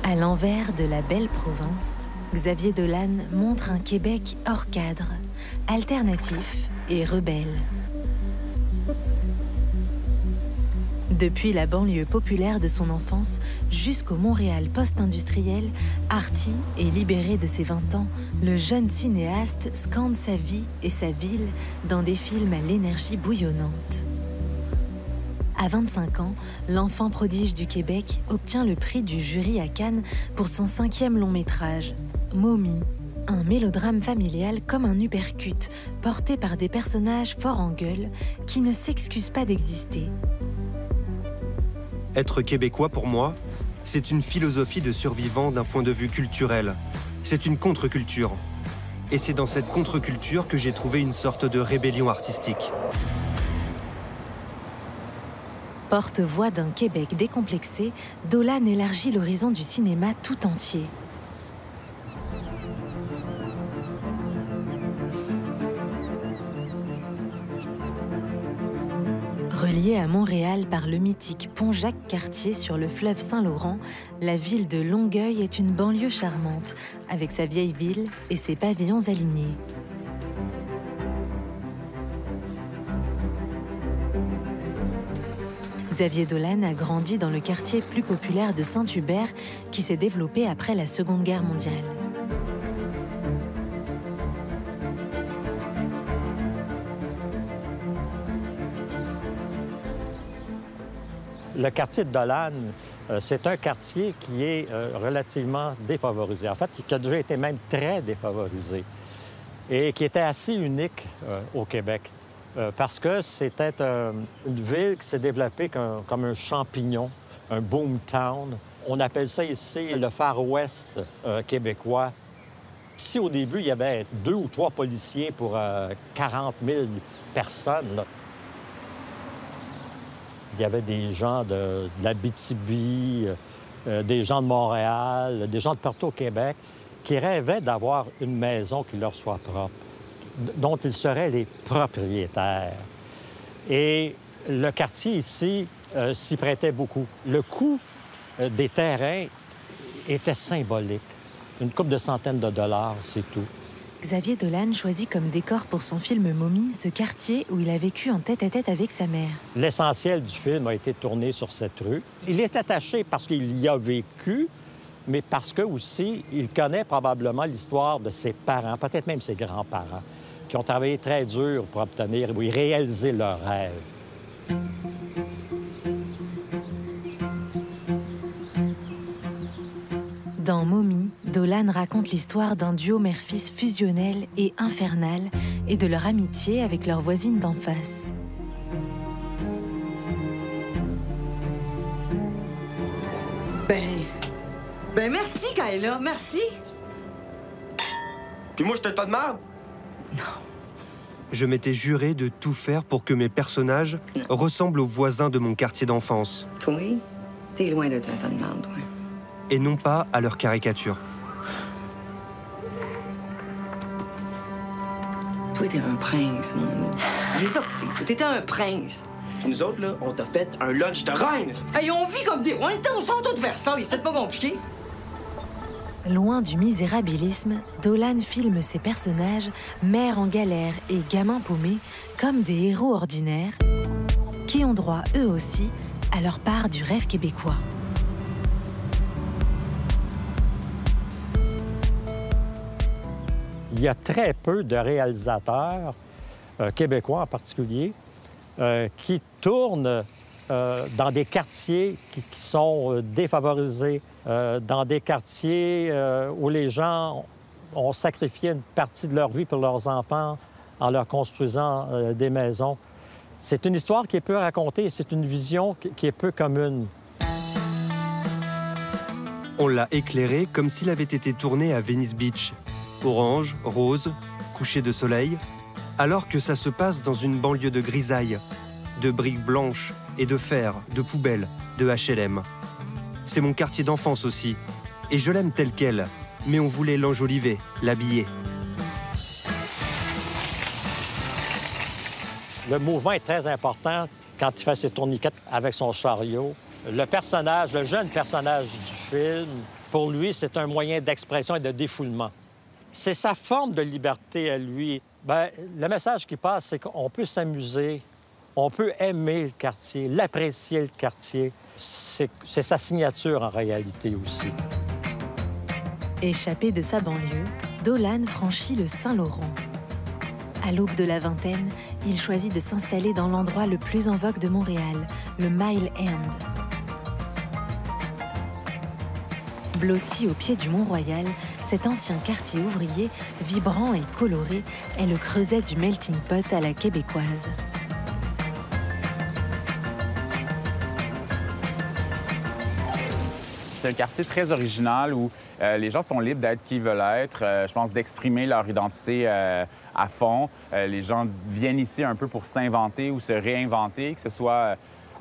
À l'envers de la belle province, Xavier Dolan montre un Québec hors cadre, alternatif et rebelle. Depuis la banlieue populaire de son enfance jusqu'au Montréal post-industriel, arty et libéré de ses 20 ans, le jeune cinéaste scande sa vie et sa ville dans des films à l'énergie bouillonnante. À 25 ans, l'enfant prodige du Québec obtient le prix du jury à Cannes pour son 5e long métrage, Momie, un mélodrame familial comme un uppercut, porté par des personnages forts en gueule qui ne s'excusent pas d'exister. Être québécois, pour moi, c'est une philosophie de survivant d'un point de vue culturel. C'est une contre-culture. Et c'est dans cette contre-culture que j'ai trouvé une sorte de rébellion artistique. Porte-voix d'un Québec décomplexé, Dolan élargit l'horizon du cinéma tout entier. Reliée à Montréal par le mythique pont Jacques-Cartier sur le fleuve Saint-Laurent, la ville de Longueuil est une banlieue charmante, avec sa vieille ville et ses pavillons alignés. Xavier Dolan a grandi dans le quartier plus populaire de Saint-Hubert, qui s'est développé après la Seconde Guerre mondiale. Le quartier de Dolan, c'est un quartier qui est relativement défavorisé. En fait, qui a déjà été même très défavorisé et qui était assez unique au Québec parce que c'était une ville qui s'est développée comme un champignon, un boomtown. On appelle ça ici le Far West québécois. Ici, au début, il y avait 2 ou 3 policiers pour 40 000 personnes, là. Il y avait des gens de l'Abitibi, des gens de Montréal, des gens de partout au Québec qui rêvaient d'avoir une maison qui leur soit propre, dont ils seraient les propriétaires. Et le quartier ici s'y prêtait beaucoup. Le coût des terrains était symbolique. Une couple de centaines de dollars, c'est tout. Xavier Dolan choisit comme décor pour son film Momie ce quartier où il a vécu en tête-à-tête avec sa mère. L'essentiel du film a été tourné sur cette rue. Il est attaché parce qu'il y a vécu, mais parce que aussi, il connaît probablement l'histoire de ses parents, peut-être même ses grands-parents, qui ont travaillé très dur pour obtenir ou réaliser leurs rêves. Dans Momie, Dolan raconte l'histoire d'un duo mère-fils fusionnel et infernal et de leur amitié avec leur voisine d'en face. Ben merci, Kayla, merci. Puis moi, je te pas de merde? Non. Je m'étais juré de tout faire pour que mes personnages ressemblent aux voisins de mon quartier d'enfance. Toi, t'es loin de te de merde, toi. Et non pas à leur caricature. Toi, t'es un prince, mon loup. C'est ça que t'étais un prince. Nous autres, là, on t'a fait un lunch de reine! Hey, on vit comme des... On était au château de Versailles, c'est pas compliqué. Loin du misérabilisme, Dolan filme ses personnages, mères en galère et gamins paumés, comme des héros ordinaires, qui ont droit, eux aussi, à leur part du rêve québécois. Il y a très peu de réalisateurs, québécois en particulier, qui tournent dans des quartiers qui sont défavorisés, dans des quartiers où les gens ont sacrifié une partie de leur vie pour leurs enfants en leur construisant des maisons. C'est une histoire qui est peu racontée et c'est une vision qui est peu commune. On l'a éclairé comme s'il avait été tourné à Venice Beach. Orange, rose, coucher de soleil, alors que ça se passe dans une banlieue de grisaille, de briques blanches et de fer, de poubelles, de HLM. C'est mon quartier d'enfance aussi, et je l'aime tel quel, mais on voulait l'enjoliver, l'habiller. Le mouvement est très important quand il fait ses tourniquets avec son chariot. Le personnage, le jeune personnage du film, pour lui, c'est un moyen d'expression et de défoulement. C'est sa forme de liberté à lui. Bien, le message qui passe, c'est qu'on peut s'amuser, on peut aimer le quartier, l'apprécier le quartier. C'est sa signature en réalité aussi. Échappé de sa banlieue, Dolan franchit le Saint-Laurent. À l'aube de la vingtaine, il choisit de s'installer dans l'endroit le plus en vogue de Montréal, le Mile End. Blotti au pied du Mont-Royal, cet ancien quartier ouvrier, vibrant et coloré, est le creuset du melting pot à la québécoise. C'est un quartier très original où les gens sont libres d'être qui ils veulent être, je pense d'exprimer leur identité à fond. Les gens viennent ici un peu pour s'inventer ou se réinventer, que ce soit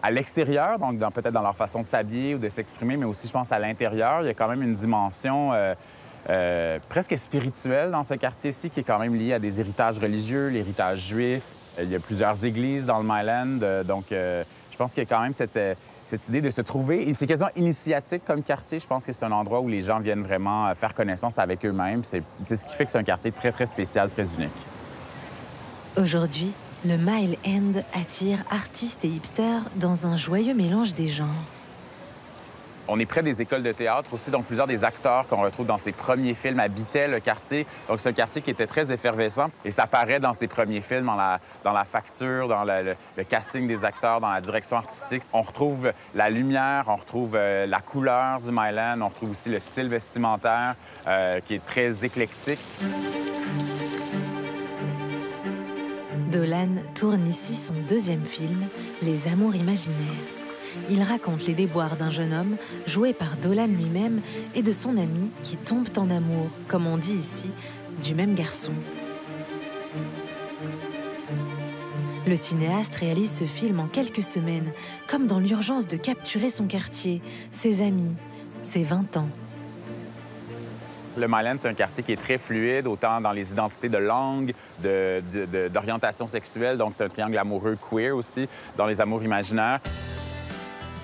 à l'extérieur, donc peut-être dans leur façon de s'habiller ou de s'exprimer, mais aussi, je pense, à l'intérieur. Il y a quand même une dimension presque spirituelle dans ce quartier-ci qui est quand même liée à des héritages religieux, l'héritage juif. Il y a plusieurs églises dans le Mile End, donc je pense qu'il y a quand même cette idée de se trouver. Et c'est quasiment initiatique comme quartier. Je pense que c'est un endroit où les gens viennent vraiment faire connaissance avec eux-mêmes. C'est ce qui fait que c'est un quartier très, très spécial, très unique. Aujourd'hui, le Mile End attire artistes et hipsters dans un joyeux mélange des genres. On est près des écoles de théâtre aussi, donc plusieurs des acteurs qu'on retrouve dans ses premiers films habitaient le quartier. Donc c'est un quartier qui était très effervescent et ça paraît dans ses premiers films, dans la facture, dans le casting des acteurs, dans la direction artistique. On retrouve la lumière, on retrouve la couleur du Mile End, on retrouve aussi le style vestimentaire qui est très éclectique. Dolan tourne ici son deuxième film, Les Amours imaginaires. Il raconte les déboires d'un jeune homme, joué par Dolan lui-même, et de son ami qui tombent en amour, comme on dit ici, du même garçon. Le cinéaste réalise ce film en quelques semaines, comme dans l'urgence de capturer son quartier, ses amis, ses 20 ans. Le Mile End, c'est un quartier qui est très fluide, autant dans les identités de langue, d'orientation sexuelle. Donc, c'est un triangle amoureux queer aussi, dans les amours imaginaires.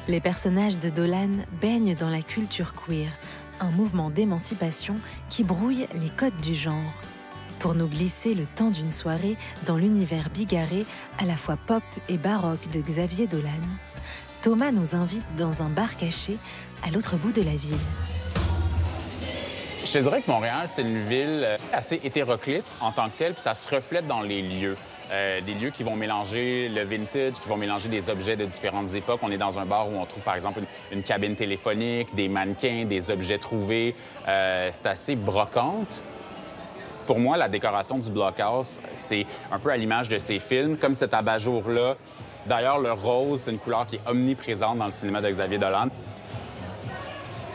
Les personnages de Dolan baignent dans la culture queer, un mouvement d'émancipation qui brouille les codes du genre. Pour nous glisser le temps d'une soirée dans l'univers bigarré, à la fois pop et baroque de Xavier Dolan, Thomas nous invite dans un bar caché à l'autre bout de la ville. Je te dirais que Montréal, c'est une ville assez hétéroclite en tant que telle, puis ça se reflète dans les lieux. Des lieux qui vont mélanger le vintage, qui vont mélanger des objets de différentes époques. On est dans un bar où on trouve, par exemple, une cabine téléphonique, des mannequins, des objets trouvés. C'est assez brocante. Pour moi, la décoration du Blockhouse, c'est un peu à l'image de ces films, comme cet abat-jour-là. D'ailleurs, le rose, c'est une couleur qui est omniprésente dans le cinéma de Xavier Dolan.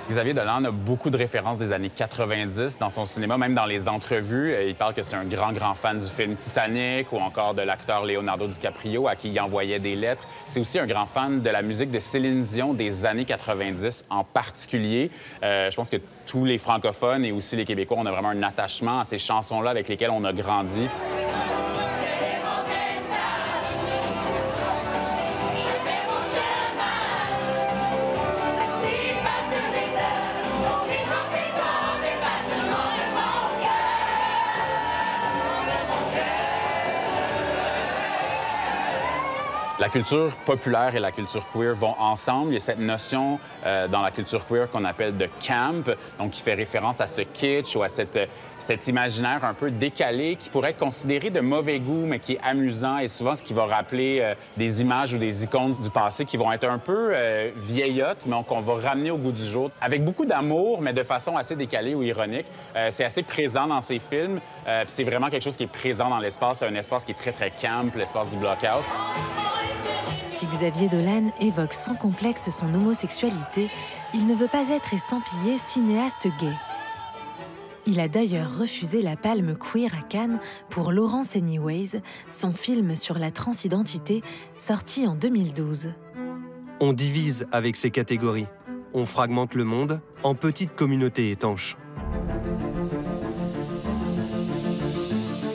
Xavier Dolan a beaucoup de références des années 90 dans son cinéma, même dans les entrevues. Il parle que c'est un grand fan du film Titanic ou encore de l'acteur Leonardo DiCaprio à qui il envoyait des lettres. C'est aussi un grand fan de la musique de Céline Dion des années 90 en particulier. Je pense que tous les francophones et aussi les Québécois, on a vraiment un attachement à ces chansons-là avec lesquelles on a grandi. La culture populaire et la culture queer vont ensemble. Il y a cette notion dans la culture queer qu'on appelle de camp, donc qui fait référence à ce kitsch ou à cet imaginaire un peu décalé qui pourrait être considéré de mauvais goût, mais qui est amusant et souvent ce qui va rappeler des images ou des icônes du passé qui vont être un peu vieillottes, mais qu'on va ramener au goût du jour. Avec beaucoup d'amour, mais de façon assez décalée ou ironique. C'est assez présent dans ces films. C'est vraiment quelque chose qui est présent dans l'espace. C'est un espace qui est très, très camp, l'espace du Blockhouse. Si Xavier Dolan évoque sans complexe son homosexualité, il ne veut pas être estampillé cinéaste gay. Il a d'ailleurs refusé la palme queer à Cannes pour Lawrence Anyways, son film sur la transidentité, sorti en 2012. On divise avec ces catégories. On fragmente le monde en petites communautés étanches.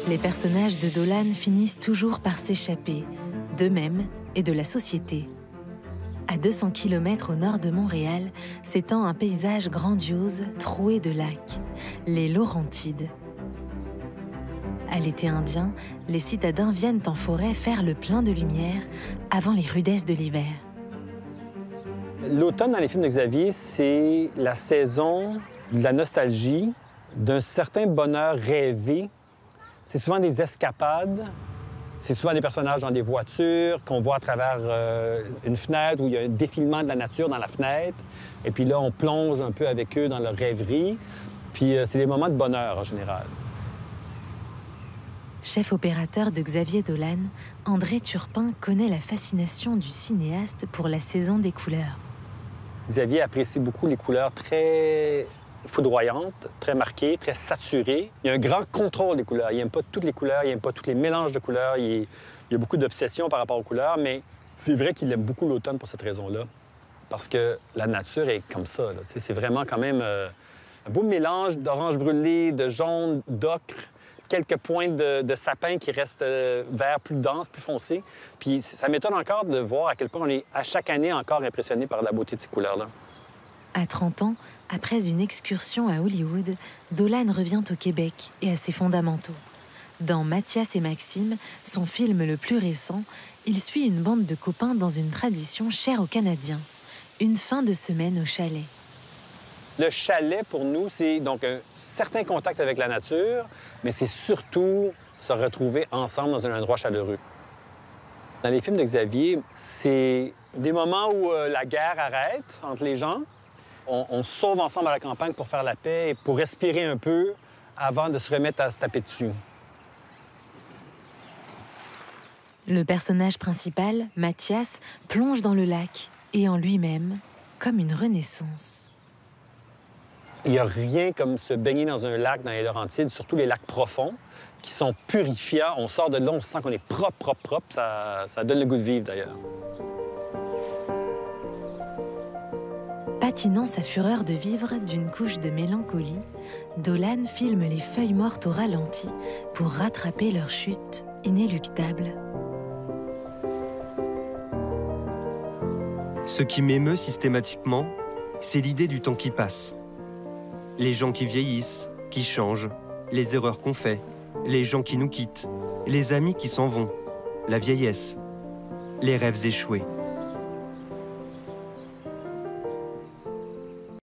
Les personnages de Dolan finissent toujours par s'échapper, d'eux-mêmes et de la société. À 200 km au nord de Montréal, s'étend un paysage grandiose, troué de lacs, les Laurentides. À l'été indien, les citadins viennent en forêt faire le plein de lumière avant les rudesses de l'hiver. L'automne dans les films de Xavier, c'est la saison de la nostalgie, d'un certain bonheur rêvé. C'est souvent des escapades. C'est souvent des personnages dans des voitures qu'on voit à travers une fenêtre où il y a un défilement de la nature dans la fenêtre. Et puis là, on plonge un peu avec eux dans leur rêverie. Puis c'est des moments de bonheur en général. Chef opérateur de Xavier Dolan, André Turpin connaît la fascination du cinéaste pour la saison des couleurs. Xavier apprécie beaucoup les couleurs très foudroyantes, très marquées, très saturées. Il y a un grand contrôle des couleurs. Il n'aime pas toutes les couleurs, il n'aime pas tous les mélanges de couleurs. Il y a beaucoup d'obsession par rapport aux couleurs, mais c'est vrai qu'il aime beaucoup l'automne pour cette raison-là. Parce que la nature est comme ça. C'est vraiment quand même un beau mélange d'orange brûlé, de jaune, d'ocre, quelques pointes de sapin qui restent vert plus dense, plus foncé. Puis ça m'étonne encore de voir à quel point on est à chaque année encore impressionné par la beauté de ces couleurs-là. À 30 ans, après une excursion à Hollywood, Dolan revient au Québec et à ses fondamentaux. Dans Mathias et Maxime, son film le plus récent, il suit une bande de copains dans une tradition chère aux Canadiens. Une fin de semaine au chalet. Le chalet, pour nous, c'est donc un certain contact avec la nature, mais c'est surtout se retrouver ensemble dans un endroit chaleureux. Dans les films de Xavier, c'est des moments où la guerre arrête entre les gens. On se sauve ensemble à la campagne pour faire la paix et pour respirer un peu avant de se remettre à se taper dessus. Le personnage principal, Mathias, plonge dans le lac et en lui-même, comme une renaissance. Il n'y a rien comme se baigner dans un lac dans les Laurentides, surtout les lacs profonds, qui sont purifiants. On sort de là, on sent qu'on est propre, propre, propre. Ça donne le goût de vivre, d'ailleurs. Patinant sa fureur de vivre d'une couche de mélancolie, Dolan filme les feuilles mortes au ralenti pour rattraper leur chute inéluctable. Ce qui m'émeut systématiquement, c'est l'idée du temps qui passe. Les gens qui vieillissent, qui changent, les erreurs qu'on fait, les gens qui nous quittent, les amis qui s'en vont, la vieillesse, les rêves échoués.